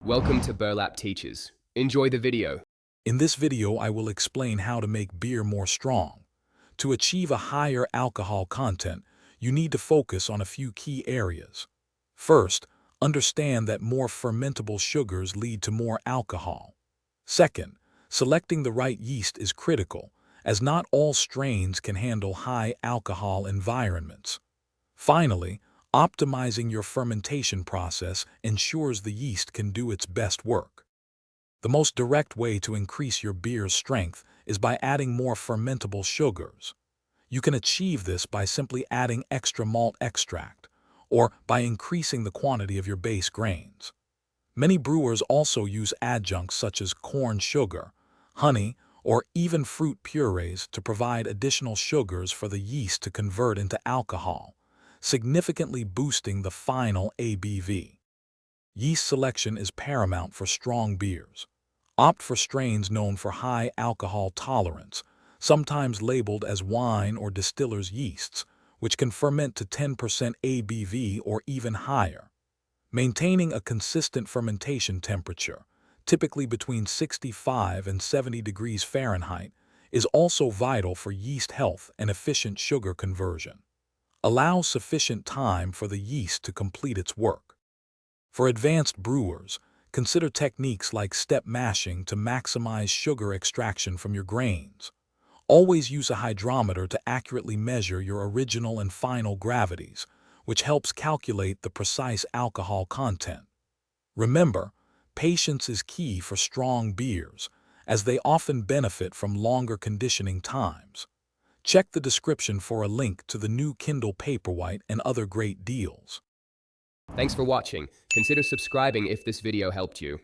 Welcome to Burlap Teachers. Enjoy the video. In this video, I will explain how to make beer more strong. To achieve a higher alcohol content, you need to focus on a few key areas. First, understand that more fermentable sugars lead to more alcohol. Second, selecting the right yeast is critical, as not all strains can handle high alcohol environments. Finally, optimizing your fermentation process ensures the yeast can do its best work. The most direct way to increase your beer's strength is by adding more fermentable sugars. You can achieve this by simply adding extra malt extract, or by increasing the quantity of your base grains. Many brewers also use adjuncts such as corn sugar, honey, or even fruit purees to provide additional sugars for the yeast to convert into alcohol, significantly boosting the final ABV. Yeast selection is paramount for strong beers. Opt for strains known for high alcohol tolerance, sometimes labeled as wine or distiller's yeasts, which can ferment to 10% ABV or even higher. Maintaining a consistent fermentation temperature, typically between 65 and 70 degrees Fahrenheit, is also vital for yeast health and efficient sugar conversion. Allow sufficient time for the yeast to complete its work. For advanced brewers, consider techniques like step mashing to maximize sugar extraction from your grains. Always use a hydrometer to accurately measure your original and final gravities, which helps calculate the precise alcohol content. Remember, patience is key for strong beers, as they often benefit from longer conditioning times. Check the description for a link to the new Kindle Paperwhite and other great deals. Thanks for watching. Consider subscribing if this video helped you.